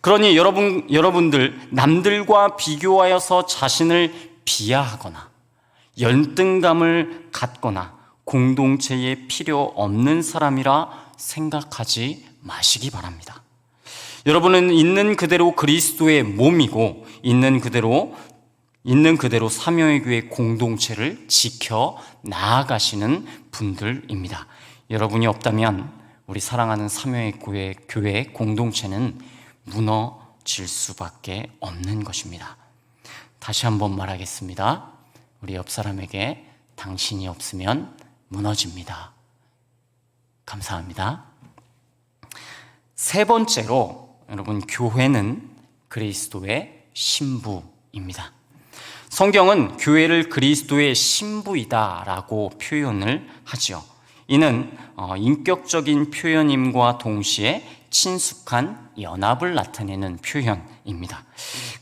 그러니 여러분들 남들과 비교하여서 자신을 비하하거나 열등감을 갖거나 공동체에 필요 없는 사람이라 생각하지 마시기 바랍니다. 여러분은 있는 그대로 그리스도의 몸이고 있는 그대로 사명의 교회 공동체를 지켜 나아가시는 분들입니다. 여러분이 없다면 우리 사랑하는 사명의 교회 공동체는 무너질 수밖에 없는 것입니다. 다시 한번 말하겠습니다. 우리 옆 사람에게 당신이 없으면 무너집니다. 감사합니다. 세 번째로 여러분, 교회는 그리스도의 신부입니다. 성경은 교회를 그리스도의 신부이다라고 표현을 하죠. 이는 인격적인 표현임과 동시에 친숙한 연합을 나타내는 표현입니다.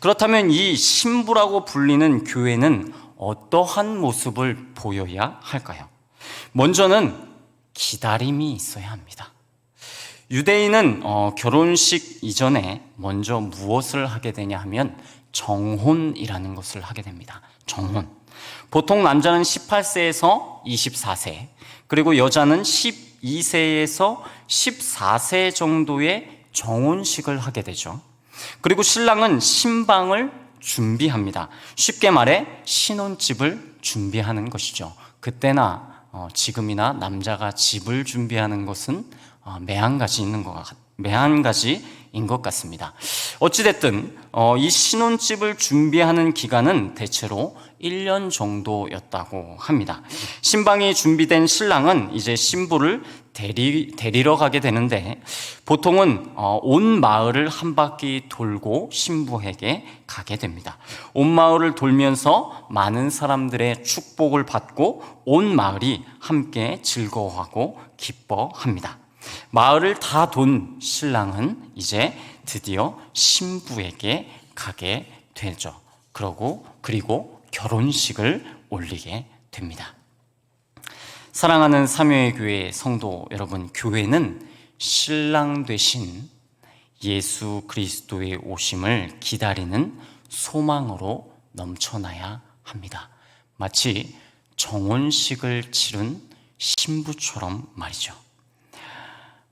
그렇다면 이 신부라고 불리는 교회는 어떠한 모습을 보여야 할까요? 먼저는 기다림이 있어야 합니다. 유대인은 결혼식 이전에 먼저 무엇을 하게 되냐 하면 정혼이라는 것을 하게 됩니다. 정혼. 보통 남자는 18세에서 24세, 그리고 여자는 12세에서 14세 정도의 정혼식을 하게 되죠. 그리고 신랑은 신방을 준비합니다. 쉽게 말해 신혼집을 준비하는 것이죠. 그때나 지금이나 남자가 집을 준비하는 것은 매한가지인 것 같습니다. 어찌됐든 이 신혼집을 준비하는 기간은 대체로 1년 정도였다고 합니다. 신방이 준비된 신랑은 이제 신부를 데리러 가게 되는데 보통은 온 마을을 한 바퀴 돌고 신부에게 가게 됩니다. 온 마을을 돌면서 많은 사람들의 축복을 받고 온 마을이 함께 즐거워하고 기뻐합니다. 마을을 다 돈 신랑은 이제 드디어 신부에게 가게 되죠. 그리고 결혼식을 올리게 됩니다. 사랑하는 사명의 교회 성도 여러분, 교회는 신랑 되신 예수 그리스도의 오심을 기다리는 소망으로 넘쳐나야 합니다. 마치 정혼식을 치른 신부처럼 말이죠.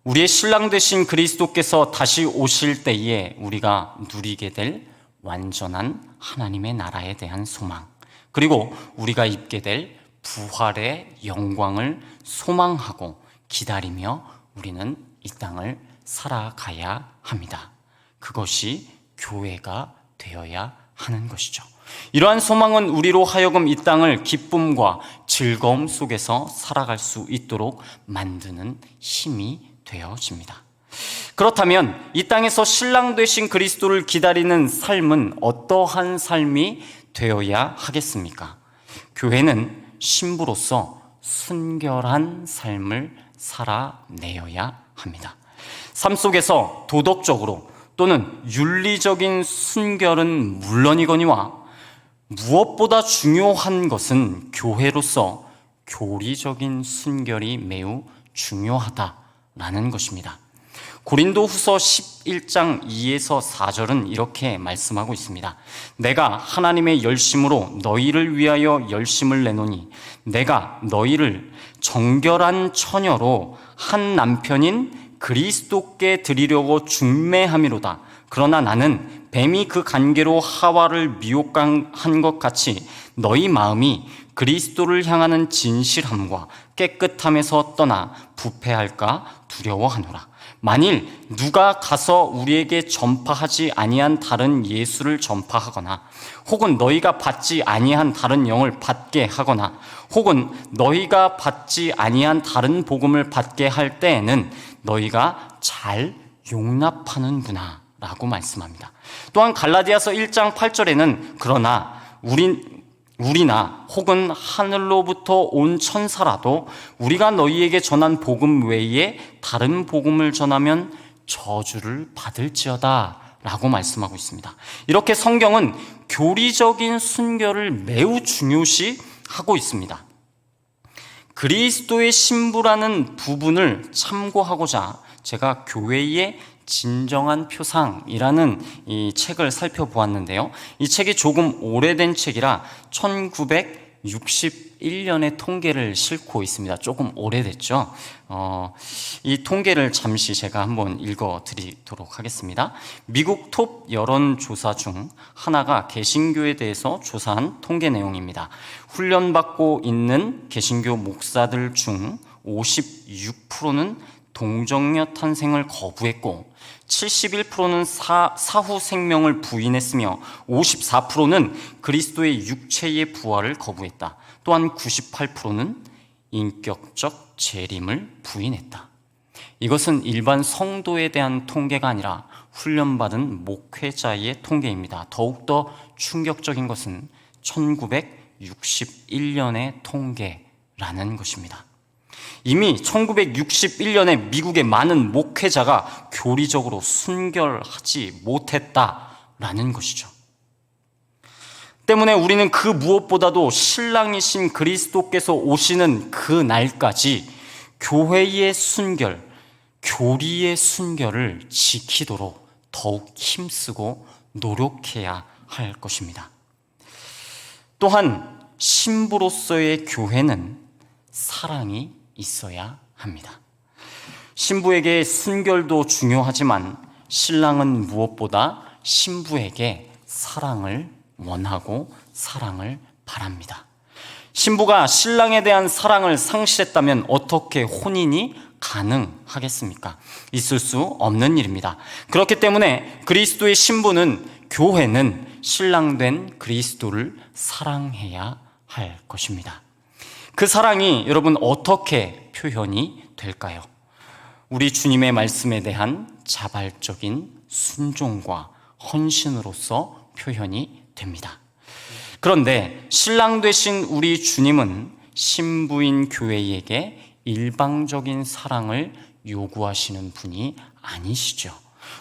우리의 신랑 되신 그리스도께서 다시 오실 때에 우리가 누리게 될 완전한 하나님의 나라에 대한 소망, 그리고 우리가 입게 될 부활의 영광을 소망하고 기다리며 우리는 이 땅을 살아가야 합니다. 그것이 교회가 되어야 하는 것이죠. 이러한 소망은 우리로 하여금 이 땅을 기쁨과 즐거움 속에서 살아갈 수 있도록 만드는 힘이 되어집니다. 그렇다면 이 땅에서 신랑 되신 그리스도를 기다리는 삶은 어떠한 삶이 되어야 하겠습니까? 교회는 신부로서 순결한 삶을 살아내어야 합니다. 삶 속에서 도덕적으로 또는 윤리적인 순결은 물론이거니와 무엇보다 중요한 것은 교회로서 교리적인 순결이 매우 중요하다라는 것입니다. 고린도후서 11장 2에서 4절은 이렇게 말씀하고 있습니다. 내가 하나님의 열심으로 너희를 위하여 열심을 내노니 내가 너희를 정결한 처녀로 한 남편인 그리스도께 드리려고 중매함이로다. 그러나 나는 뱀이 그 관계로 하와를 미혹한 것 같이 너희 마음이 그리스도를 향하는 진실함과 깨끗함에서 떠나 부패할까 두려워하노라. 만일 누가 가서 우리에게 전파하지 아니한 다른 예수를 전파하거나 혹은 너희가 받지 아니한 다른 영을 받게 하거나 혹은 너희가 받지 아니한 다른 복음을 받게 할 때에는 너희가 잘 용납하는구나 라고 말씀합니다. 또한 갈라디아서 1장 8절에는 그러나 우리나 혹은 하늘로부터 온 천사라도 우리가 너희에게 전한 복음 외에 다른 복음을 전하면 저주를 받을지어다 라고 말씀하고 있습니다. 이렇게 성경은 교리적인 순결을 매우 중요시하고 있습니다. 그리스도의 신부라는 부분을 참고하고자 제가 교회의 진정한 표상이라는 이 책을 살펴보았는데요. 이 책이 조금 오래된 책이라 1961년의 통계를 싣고 있습니다. 조금 오래됐죠. 이 통계를 잠시 제가 한번 읽어드리도록 하겠습니다. 미국 톱 여론조사 중 하나가 개신교에 대해서 조사한 통계 내용입니다. 훈련받고 있는 개신교 목사들 중 56%는 동정녀 탄생을 거부했고 71%는 사후 생명을 부인했으며 54%는 그리스도의 육체의 부활을 거부했다. 또한 98%는 인격적 재림을 부인했다. 이것은 일반 성도에 대한 통계가 아니라 훈련받은 목회자의 통계입니다. 더욱더 충격적인 것은 1961년의 통계라는 것입니다. 이미 1961년에 미국의 많은 목회자가 교리적으로 순결하지 못했다라는 것이죠. 때문에 우리는 그 무엇보다도 신랑이신 그리스도께서 오시는 그 날까지 교회의 순결, 교리의 순결을 지키도록 더욱 힘쓰고 노력해야 할 것입니다. 또한 신부로서의 교회는 사랑이 있어야 합니다. 신부에게 순결도 중요하지만 신랑은 무엇보다 신부에게 사랑을 원하고 사랑을 바랍니다. 신부가 신랑에 대한 사랑을 상실했다면 어떻게 혼인이 가능하겠습니까? 있을 수 없는 일입니다. 그렇기 때문에 그리스도의 신부는, 교회는 신랑된 그리스도를 사랑해야 할 것입니다. 그 사랑이 여러분 어떻게 표현이 될까요? 우리 주님의 말씀에 대한 자발적인 순종과 헌신으로서 표현이 됩니다. 그런데 신랑 되신 우리 주님은 신부인 교회에게 일방적인 사랑을 요구하시는 분이 아니시죠.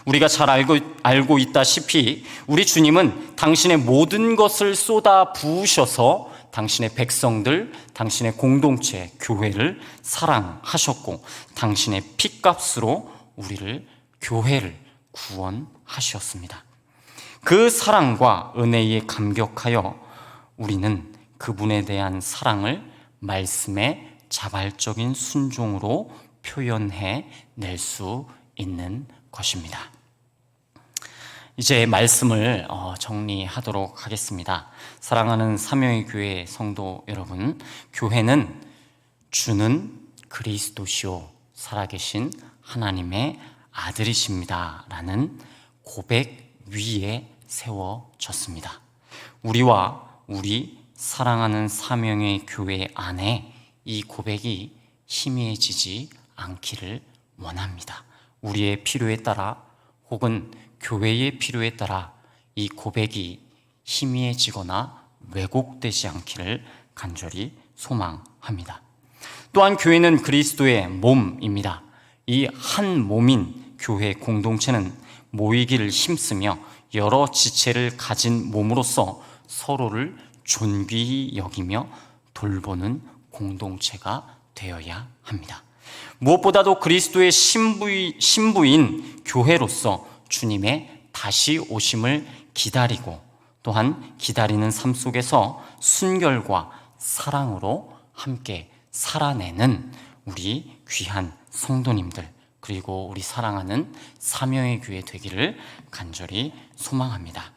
우리가 잘 알고 있다시피 우리 주님은 당신의 모든 것을 쏟아 부으셔서 당신의 백성들, 당신의 공동체, 교회를 사랑하셨고 당신의 피값으로 우리를, 교회를 구원하셨습니다. 그 사랑과 은혜에 감격하여 우리는 그분에 대한 사랑을 말씀의 자발적인 순종으로 표현해 낼 수 있는 것입니다. 이제 말씀을 정리하도록 하겠습니다. 사랑하는 삼위의 교회 성도 여러분, 교회는 주는 그리스도시요 살아계신 하나님의 아들이십니다 라는 고백 위에 세워졌습니다. 우리 사랑하는 사명의 교회 안에 이 고백이 희미해지지 않기를 원합니다. 우리의 필요에 따라 혹은 교회의 필요에 따라 이 고백이 희미해지거나 왜곡되지 않기를 간절히 소망합니다. 또한 교회는 그리스도의 몸입니다. 이 한 몸인 교회 공동체는 모이기를 힘쓰며 여러 지체를 가진 몸으로서 서로를 존귀히 여기며 돌보는 공동체가 되어야 합니다. 무엇보다도 그리스도의 신부인 교회로서 주님의 다시 오심을 기다리고 또한 기다리는 삶 속에서 순결과 사랑으로 함께 살아내는 우리 귀한 성도님들, 그리고 우리 사랑하는 사명의 교회 되기를 간절히 소망합니다.